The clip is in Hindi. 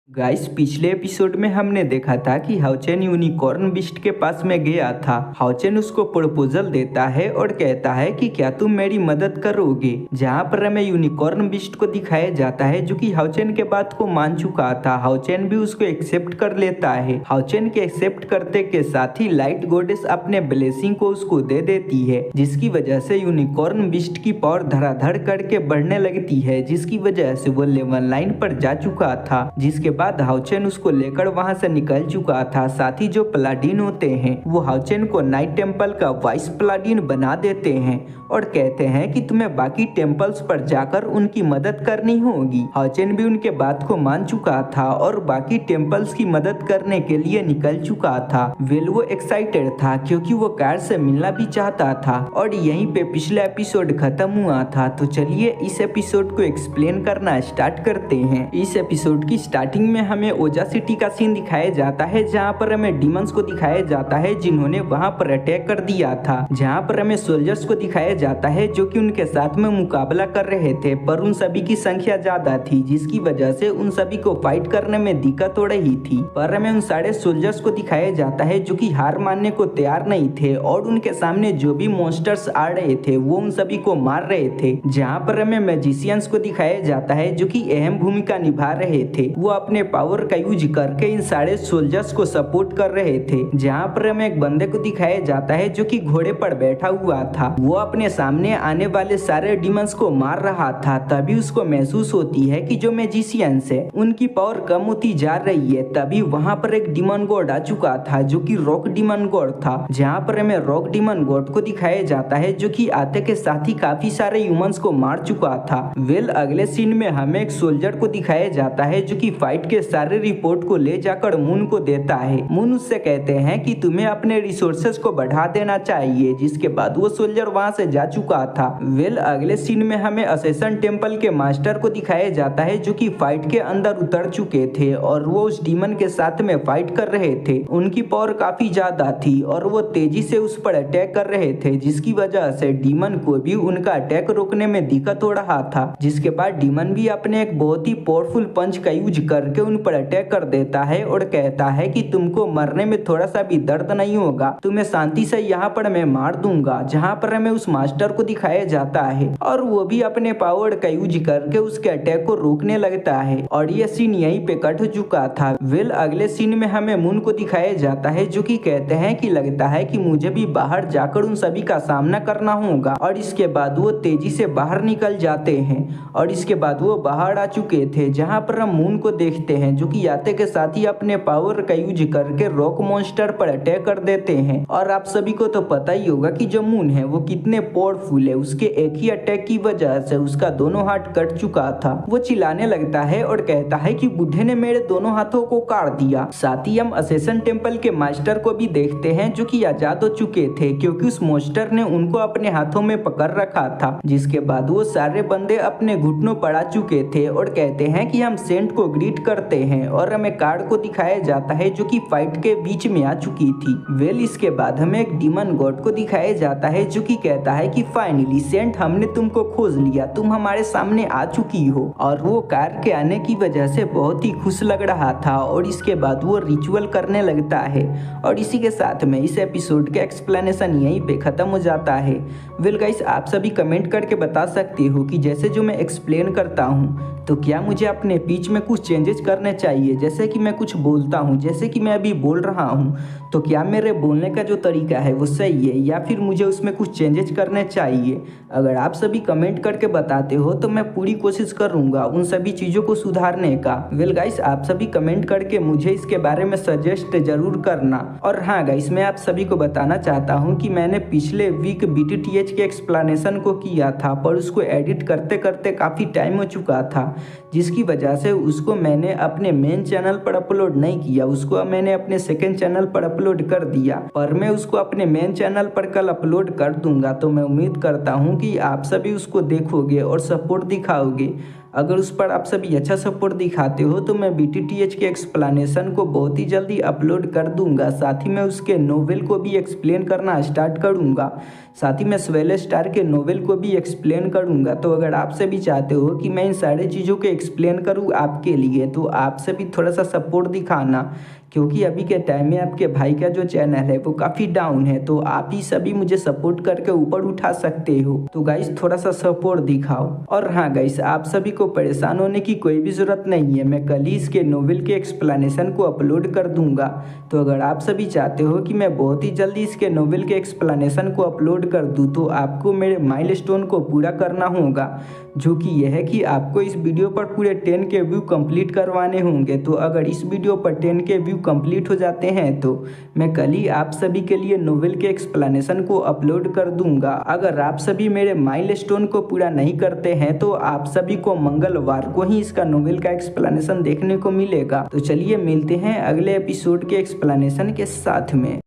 गाइस, पिछले एपिसोड में हमने देखा था कि हाउचेन यूनिकॉर्न बीस्ट के पास में गया था। हाउचेन उसको प्रपोजल देता है और कहता है कि क्या तुम मेरी मदद करोगे। जहां पर हमें यूनिकॉर्न बीस्ट को दिखाया जाता है जो कि हाउचेन के बात को मान चुका था। हाउचेन भी उसको एक्सेप्ट कर लेता है। हाउचेन के एक्सेप्ट करते के साथ ही लाइट गॉडेस अपने ब्लेसिंग को उसको दे देती है, जिसकी वजह से यूनिकॉर्न बीस्ट की पावर धड़ाधड़ करके बढ़ने लगती है, जिसकी वजह से वो लेवल 9 पर जा चुका था। जिसके बाद हाउचेन उसको लेकर वहां से निकल चुका था। साथ ही जो पलाडीन होते हैं वो हाउचेन को नाइट टेम्पल का वाइस पलाडीन बना देते हैं और कहते हैं कि तुम्हें बाकी टेम्पल्स पर जाकर उनकी मदद करनी होगी। हाउचेन भी उनके बात को मान चुका था और बाकी टेम्पल्स की मदद करने के लिए निकल चुका था। वेल, वो एक्साइटेड था क्योंकि वो कार से मिलना भी चाहता था। और यहीं पे पिछला एपिसोड खत्म हुआ था। तो चलिए इस एपिसोड को एक्सप्लेन करना स्टार्ट करते हैं। इस एपिसोड की स्टार्टिंग में हमें ओजा सिटी का सीन दिखाया जाता है, जहाँ पर हमें डीमंस को दिखाया जाता है जिन्होंने वहाँ पर अटैक कर दिया था। जहाँ पर हमें सोल्जर्स को दिखाया जाता है जो कि उनके साथ में मुकाबला कर रहे थे, पर उन सभी की संख्या ज्यादा थी, जिसकी वजह से उन सभी को फाइट करने में दिक्कत हो रही थी। पर हमें उन सारे सोल्जर्स को दिखाया जाता है जो कि हार मानने को तैयार नहीं थे और उनके सामने जो भी मॉन्स्टर्स आ रहे थे वो उन सभी को मार रहे थे। जहाँ पर हमें मैजिशियंस को दिखाया जाता है जो कि अहम भूमिका निभा रहे थे। वो अपने पावर का यूज करके इन सारे सोल्जर्स को सपोर्ट कर रहे थे। जहाँ पर हमें एक बंदे को दिखाया जाता है जो कि घोड़े पर बैठा हुआ था। वो अपने सामने आने वाले सारे डीमंस को मार रहा था। तभी उसको महसूस होती है कि जो मैजिशियंस है उनकी पावर कम होती जा रही है। तभी वहाँ पर एक डीमन गॉड आ चुका था जो कि रॉक डीमन गॉड था। जहाँ पर हमें रॉक डीमन गॉड को दिखाया जाता है जो कि आते के साथ ही काफी सारे ह्यूमंस को मार चुका था। वेल, अगले सीन में हमें एक सोल्जर को दिखाया जाता है जो कि फाइट के सारे रिपोर्ट को ले जाकर मून को देता है। मून उससे कहते हैं कि तुम्हें अपने रिसोर्सेज को बढ़ा देना चाहिए, जिसके बाद वो सोल्जर वहां से जा चुका था। वेल, अगले सीन में हमें असेसन टेम्पल के मास्टर को दिखाया जाता है जो कि फाइट के अंदर उतर चुके थे और वो उस डीमन के साथ में फाइट कर रहे थे। उनकी पावर काफी ज्यादा थी और वो तेजी से उस पर अटैक कर रहे थे, जिसकी वजह से डीमन को भी उनका अटैक रोकने में दिक्कत हो रहा था। जिसके बाद डीमन भी अपने एक बहुत ही पावरफुल पंच का यूज करके उन पर अटैक कर देता है और कहता है कि तुमको मरने में थोड़ा सा भी दर्द नहीं होगा, तुम्हें शांति से यहाँ पर मैं मार दूंगा। जहाँ पर हमें उस मास्टर को दिखाया जाता है और वो भी अपने पावर का यूज करके उसके अटैक को रोकने लगता है और ये सीन यहीं पे कट चुका था। वेल, अगले सीन में हमें मून को दिखाया जाता है जो कि कहते हैं कि लगता है कि मुझे भी बाहर जाकर उन सभी का सामना करना होगा। और इसके बाद वो तेजी से बाहर निकल जाते हैं और इसके बाद वो बाहर आ चुके थे। जहाँ पर हम मून को देखते हैं जो कि आते के साथ ही अपने पावर का यूज करके रॉक मॉन्स्टर पर अटैक कर देते हैं। और आप सभी को तो पता ही होगा कि जो मून है वो कितने पावरफुल है। उसके एक ही अटैक की वजह से उसका दोनों हाथ कट चुका था। वो चिल्लाने लगता है और कहता है कि बुढ़े ने मेरे दोनों हाथों को काट दिया। साथ ही हम असेसन टेम्पल के मास्टर को भी देखते हैं जो कि आजाद हो चुके थे क्योंकि उस मॉन्स्टर ने उनको अपने हाथों में पकड़ रखा था। जिसके बाद वो सारे बंदे अपने घुटनों पर आ चुके थे और कहते हैं कि हम सेंट को ग्रीट करते हैं। और हमें कार्ड को दिखाया जाता है जो कि फाइट के बीच में आ चुकी थी। वेल, इसके बाद हमें एक डीमन गॉड को दिखाया जाता है जो कि कहता है कि फाइनली सेंट, हमने तुमको खोज लिया, तुम हमारे सामने आ चुकी हो। और वो कार के आने की वजह से बहुत ही खुश लग रहा था और इसके बाद वो रिचुअल करने लगता है। और इसी के साथ में इस एपिसोड का एक्सप्लेनेशन यहीं पे खत्म हो जाता है। वेल गाइस, आप सभी कमेंट करके बता सकते हो कि जैसे जो मैं एक्सप्लेन करता हूँ तो क्या मुझे अपने बीच में कुछ चेंजेस करने चाहिए। जैसे कि मैं कुछ बोलता हूँ, जैसे कि मैं अभी बोल रहा हूँ, तो क्या मेरे बोलने का जो तरीका है वो सही है या फिर मुझे उसमें कुछ चेंजेस करने चाहिए। अगर आप सभी कमेंट करके बताते हो तो मैं पूरी कोशिश करूँगा उन सभी चीज़ों को सुधारने का। वेल गाइस, आप सभी कमेंट करके मुझे इसके बारे में सजेस्ट जरूर करना। और हाँ गाइस, मैं आप सभी को बताना चाहता हूँ कि मैंने पिछले वीक BTTH के एक्सप्लेनेशन को किया था, पर उसको एडिट करते करते काफ़ी टाइम हो चुका था, जिसकी वजह से उसको मैंने अपने मेन चैनल पर अपलोड नहीं किया। उसको मैंने अपने सेकंड चैनल पर अपलोड कर दिया, पर मैं उसको अपने मेन चैनल पर कल अपलोड कर दूंगा। तो मैं उम्मीद करता हूँ कि आप सभी उसको देखोगे और सपोर्ट दिखाओगे। अगर उस पर आप सभी अच्छा सपोर्ट दिखाते हो तो मैं BTTH के एक्सप्लेनेशन को बहुत ही जल्दी अपलोड कर दूंगा। साथ ही मैं उसके नोवेल को भी एक्सप्लेन करना स्टार्ट करूंगा। साथ ही मैं स्वेले स्टार के नोवेल को भी एक्सप्लेन करूंगा। तो अगर आप सभी चाहते हो कि मैं इन सारी चीज़ों को एक्सप्लेन करूँ आपके लिए, तो आप सभी थोड़ा सा सपोर्ट दिखाना, क्योंकि अभी के टाइम में आपके भाई का जो चैनल है वो काफ़ी डाउन है। तो आप ही सभी मुझे सपोर्ट करके ऊपर उठा सकते हो। तो गाइस थोड़ा सा सपोर्ट दिखाओ। और हाँ गाइस, आप सभी को परेशान होने की कोई भी ज़रूरत नहीं है। मैं कल ही इसके नोवेल के एक्सप्लेनेशन को अपलोड कर दूंगा। तो अगर आप सभी चाहते हो कि मैं बहुत ही जल्दी इसके नोवेल के एक्सप्लेनेशन को अपलोड कर दूँ, तो आपको मेरे माइलस्टोन को पूरा करना होगा, जो कि यह है कि आपको इस वीडियो पर पूरे 10 के व्यू कंप्लीट करवाने होंगे। तो अगर इस वीडियो पर 10 के व्यू कंप्लीट हो जाते हैं तो मैं कल ही आप सभी के लिए नोवेल के एक्सप्लेनेशन को अपलोड कर दूंगा। अगर आप सभी मेरे माइलस्टोन को पूरा नहीं करते हैं तो आप सभी को मंगलवार को ही इसका नोवेल का एक्सप्लेनेशन देखने को मिलेगा। तो चलिए मिलते हैं अगले एपिसोड के एक्सप्लेनेशन के साथ में।